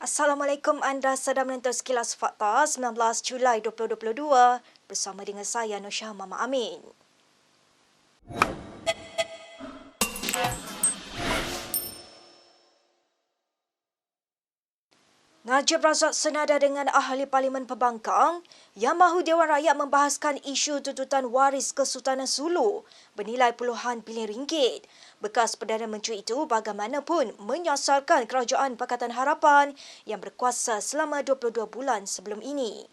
Assalamualaikum, anda sedang menonton Sekilas Fakta 19 Julai 2022 bersama dengan saya Nusha Mama Amin. Najib Razak senada dengan Ahli Parlimen Pembangkang yang mahu Dewan Rakyat membahaskan isu tuntutan waris Kesultanan Sulu bernilai puluhan bilion ringgit. Bekas Perdana Menteri itu bagaimanapun menyasarkan Kerajaan Pakatan Harapan yang berkuasa selama 22 bulan sebelum ini.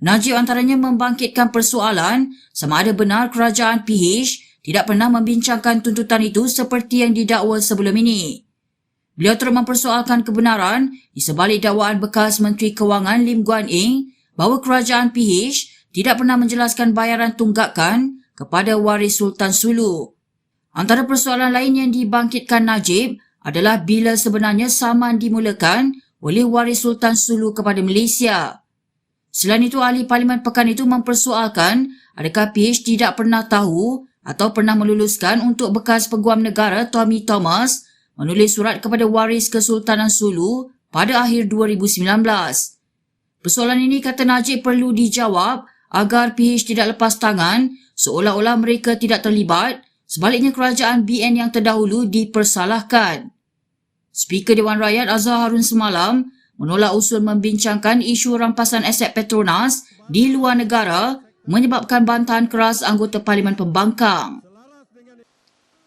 Najib antaranya membangkitkan persoalan sama ada benar kerajaan PH tidak pernah membincangkan tuntutan itu seperti yang didakwa sebelum ini. Beliau terus mempersoalkan kebenaran di sebalik dakwaan bekas Menteri Kewangan Lim Guan Eng bahawa kerajaan PH tidak pernah menjelaskan bayaran tunggakan kepada waris Sultan Sulu. Antara persoalan lain yang dibangkitkan Najib adalah bila sebenarnya saman dimulakan oleh waris Sultan Sulu kepada Malaysia. Selain itu, Ahli Parlimen Pekan itu mempersoalkan adakah PH tidak pernah tahu atau pernah meluluskan untuk bekas Peguam Negara Tommy Thomas menulis surat kepada waris Kesultanan Sulu pada akhir 2019. Persoalan ini, kata Najib, perlu dijawab agar PH tidak lepas tangan seolah-olah mereka tidak terlibat, sebaliknya kerajaan BN yang terdahulu dipersalahkan. Speaker Dewan Rakyat Azhar Harun semalam menolak usul membincangkan isu rampasan aset Petronas di luar negara menyebabkan bantahan keras anggota Parlimen Pembangkang.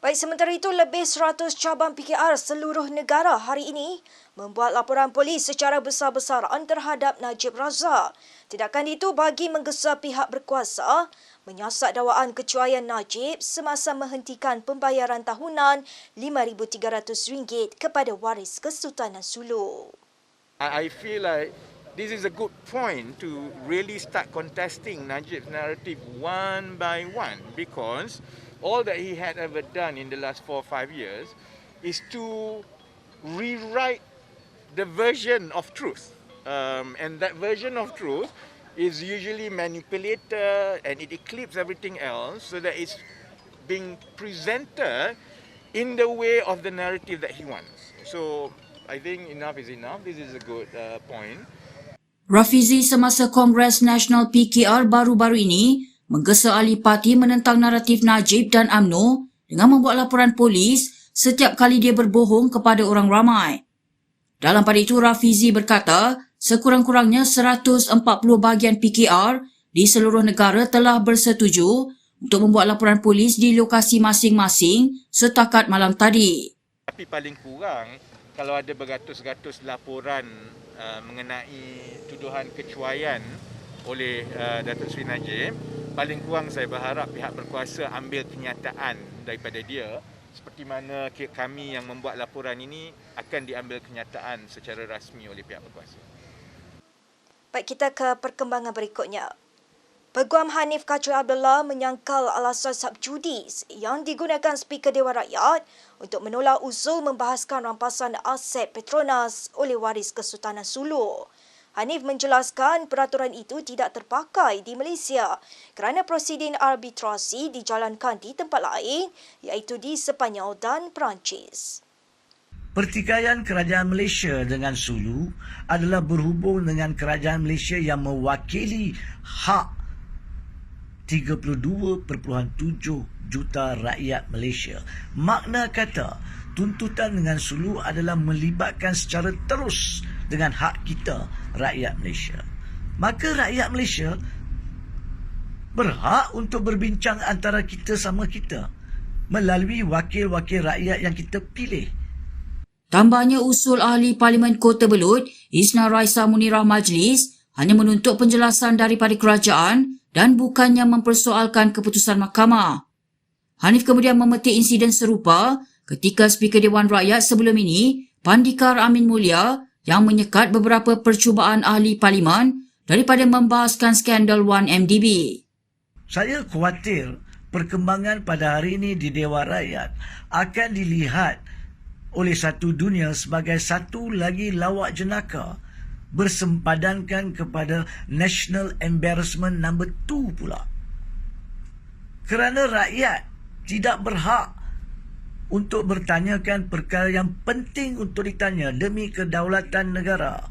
Baik, sementara itu lebih 100 cabang PKR seluruh negara hari ini membuat laporan polis secara besar-besaran terhadap Najib Razak. Tindakan itu bagi menggesa pihak berkuasa menyiasat dakwaan kecuaian Najib semasa menghentikan pembayaran tahunan RM5,300 kepada waris Kesultanan Sulu. I feel like this is a good point to really start contesting Najib's narrative one by one, because all that he had ever done in the last 4 or 5 years is to rewrite the version of truth. And that version of truth is usually manipulated and it eclipses everything else so that it's being presented in the way of the narrative that he wants. So I think enough is enough. This is a good point. Rafizi semasa Kongres Nasional PKR baru-baru ini menggesa ahli parti menentang naratif Najib dan UMNO dengan membuat laporan polis setiap kali dia berbohong kepada orang ramai. Dalam pada itu, Rafizi berkata sekurang-kurangnya 140 bahagian PKR di seluruh negara telah bersetuju untuk membuat laporan polis di lokasi masing-masing setakat malam tadi. Tapi paling kurang, kalau ada beratus-ratus laporan mengenai tuduhan kecuaian oleh Datuk Seri Najib, paling kurang saya berharap pihak berkuasa ambil kenyataan daripada dia seperti mana kami yang membuat laporan ini akan diambil kenyataan secara rasmi oleh pihak berkuasa. Baik, kita ke perkembangan berikutnya. Peguam Hanif Kachoi Abdullah menyangkal alasan subjudis yang digunakan Speaker Dewan Rakyat untuk menolak usul membahaskan rampasan aset Petronas oleh waris Kesultanan Sulu. Hanif menjelaskan peraturan itu tidak terpakai di Malaysia kerana prosiding arbitrasi dijalankan di tempat lain iaitu di Sepanyol dan Perancis. Pertikaian kerajaan Malaysia dengan Sulu adalah berhubung dengan kerajaan Malaysia yang mewakili hak 32.7 juta rakyat Malaysia. Makna kata, tuntutan dengan Sulu adalah melibatkan secara terus dengan hak kita, rakyat Malaysia. Maka rakyat Malaysia berhak untuk berbincang antara kita sama kita melalui wakil-wakil rakyat yang kita pilih. Tambahnya, usul Ahli Parlimen Kota Belud, Isna Raisa Munirah Majlis, hanya menuntut penjelasan daripada kerajaan dan bukannya mempersoalkan keputusan mahkamah. Hanif kemudian memetik insiden serupa ketika Speaker Dewan Rakyat sebelum ini, Pandikar Amin Mulia, yang menyekat beberapa percubaan ahli parlimen daripada membahaskan skandal 1MDB. Saya khawatir perkembangan pada hari ini di Dewan Rakyat akan dilihat oleh satu dunia sebagai satu lagi lawak jenaka bersempadankan kepada national embarrassment number 2 pula. Kerana rakyat tidak berhak untuk bertanyakan perkara yang penting untuk ditanya demi kedaulatan negara.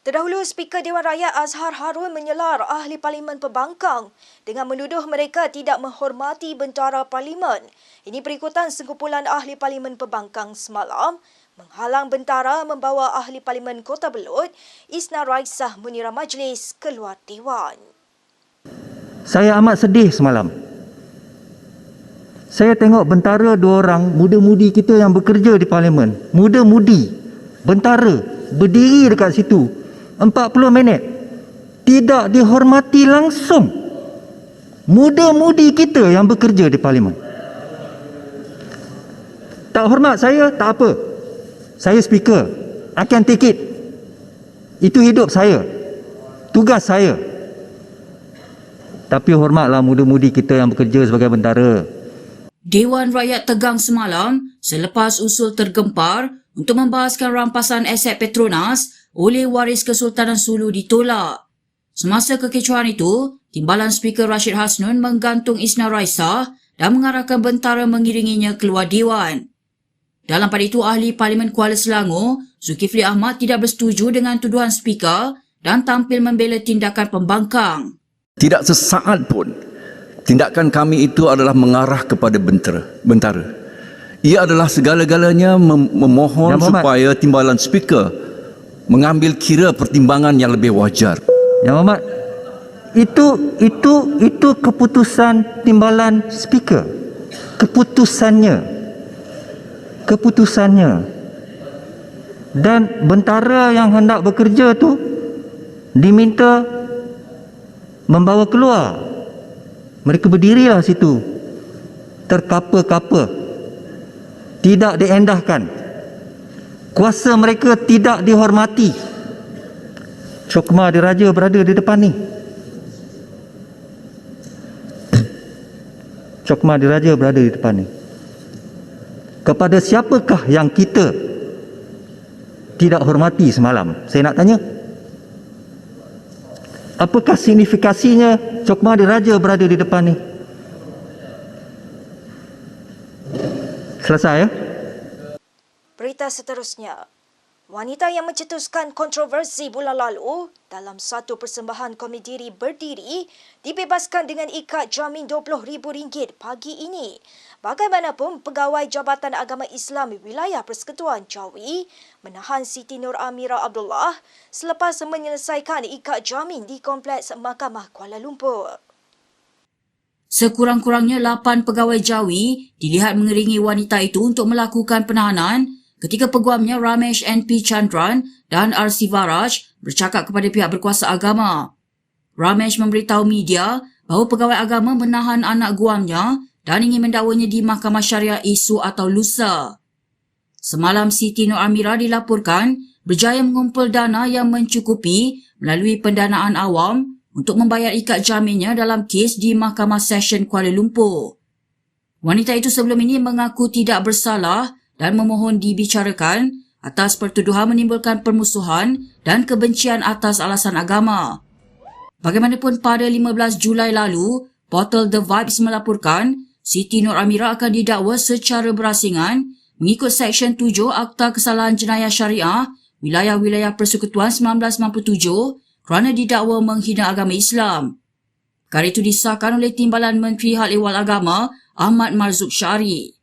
Terdahulu, Speaker Dewan Rakyat Azhar Harun menyelar ahli Parlimen Pembangkang dengan menuduh mereka tidak menghormati bentara Parlimen. Ini berikutan sekumpulan ahli Parlimen Pembangkang semalam menghalang bentara membawa ahli Parlimen Kota Belud, Isna Raisah Munira Majlis keluar Dewan. Saya amat sedih semalam. Saya tengok bentara 2 orang muda-mudi kita yang bekerja di Parlimen. Muda-mudi, bentara, berdiri dekat situ 40 minit. Tidak dihormati langsung. Muda-mudi kita yang bekerja di Parlimen. Tak hormat saya, tak apa. Saya speaker. I can take it. Itu hidup saya. Tugas saya. Tapi hormatlah muda-mudi kita yang bekerja sebagai bentara. Dewan Rakyat tegang semalam selepas usul tergempar untuk membahaskan rampasan aset Petronas oleh waris Kesultanan Sulu ditolak. Semasa kekecohan itu, Timbalan Speaker Rashid Hasnun menggantung Isna Raisah dan mengarahkan bentara mengiringinya keluar Dewan. Dalam pada itu, ahli Parlimen Kuala Selangor, Zulkifli Ahmad tidak bersetuju dengan tuduhan Speaker dan tampil membela tindakan pembangkang. Tidak sesaat pun tindakan kami itu adalah mengarah kepada bentara. Ia adalah segala-galanya memohon supaya Timbalan Speaker mengambil kira pertimbangan yang lebih wajar. Yang Muhammad, itu keputusan Timbalan Speaker. Keputusannya. Dan bentara yang hendak bekerja tu diminta membawa keluar. Mereka berdirilah situ terkapa-kapa, tidak diendahkan, kuasa mereka tidak dihormati. Cokma Diraja berada di depan ni. Cokma Diraja berada di depan ni. Kepada siapakah yang kita tidak hormati semalam? Saya nak tanya, apakah signifikasinya Cokma Diraja berada di depan ni? Selesai ya? Berita seterusnya. Wanita yang mencetuskan kontroversi bulan lalu dalam satu persembahan komedi Berdiri dibebaskan dengan ikat jamin RM20,000 pagi ini. Bagaimanapun, Pegawai Jabatan Agama Islam Wilayah Persekutuan Jawi menahan Siti Nur Amira Abdullah selepas menyelesaikan ikat jamin di Kompleks Mahkamah Kuala Lumpur. Sekurang-kurangnya 8 pegawai Jawi dilihat mengiringi wanita itu untuk melakukan penahanan ketika peguamnya Ramesh N.P. Chandran dan R. Sivaraj bercakap kepada pihak berkuasa agama. Ramesh memberitahu media bahawa pegawai agama menahan anak guamnya dan ingin mendakwanya di Mahkamah Syariah esok atau lusa. Semalam, Siti Nur Amira dilaporkan berjaya mengumpul dana yang mencukupi melalui pendanaan awam untuk membayar ikat jaminnya dalam kes di Mahkamah Session Kuala Lumpur. Wanita itu sebelum ini mengaku tidak bersalah dan memohon dibicarakan atas pertuduhan menimbulkan permusuhan dan kebencian atas alasan agama. Bagaimanapun, pada 15 Julai lalu, portal The Vibes melaporkan Siti Nur Amira akan didakwa secara berasingan mengikut Seksyen 7 Akta Kesalahan Jenayah Syariah Wilayah-Wilayah Persekutuan 1997 kerana didakwa menghina agama Islam. Perkara itu disahkan oleh Timbalan Menteri Hal Ehwal Agama Ahmad Marzuk Syari.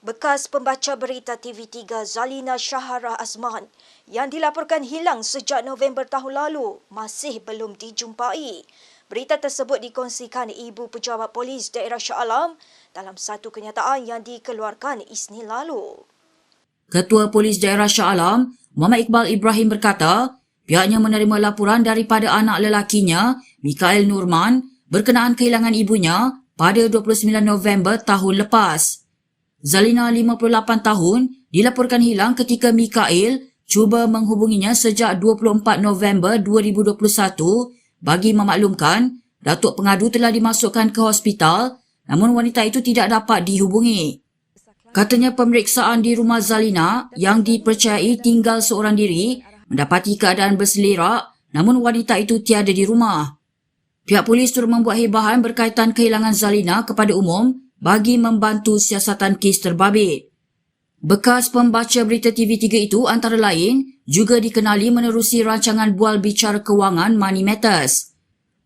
Bekas pembaca berita TV3 Zalina Shahara Azman yang dilaporkan hilang sejak November tahun lalu masih belum dijumpai. Berita tersebut dikongsikan Ibu Pejabat Polis Daerah Shah Alam dalam satu kenyataan yang dikeluarkan Isnin lalu. Ketua Polis Daerah Shah Alam, Muhammad Iqbal Ibrahim berkata, pihaknya menerima laporan daripada anak lelakinya, Mikael Nurman, berkenaan kehilangan ibunya pada 29 November tahun lepas. Zalina, 58 tahun, dilaporkan hilang ketika Mikael cuba menghubunginya sejak 24 November 2021 bagi memaklumkan datuk pengadu telah dimasukkan ke hospital, namun wanita itu tidak dapat dihubungi. Katanya pemeriksaan di rumah Zalina yang dipercayai tinggal seorang diri mendapati keadaan berselerak, namun wanita itu tiada di rumah. Pihak polis turut membuat hebahan berkaitan kehilangan Zalina kepada umum bagi membantu siasatan kes terbabit. Bekas pembaca berita TV3 itu antara lain juga dikenali menerusi rancangan bual bicara kewangan Money Matters.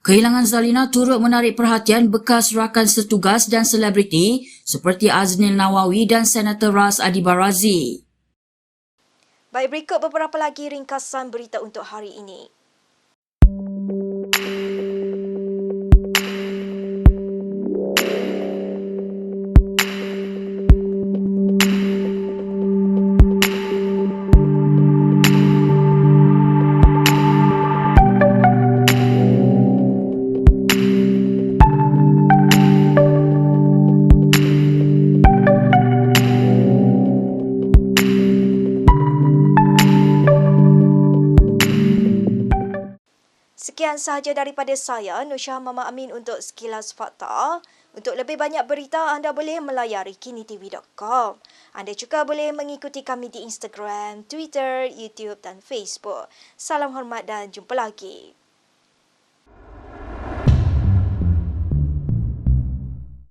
Kehilangan Zalina turut menarik perhatian bekas rakan setugas dan selebriti seperti Aznil Nawawi dan Senator Ras Adi Barazi. Baik, berikut beberapa lagi ringkasan berita untuk hari ini. Sekian sahaja daripada saya, Nusha Mama Amin untuk Sekilas Fakta. Untuk lebih banyak berita, anda boleh melayari kinitv.com. Anda juga boleh mengikuti kami di Instagram, Twitter, YouTube dan Facebook. Salam hormat dan jumpa lagi.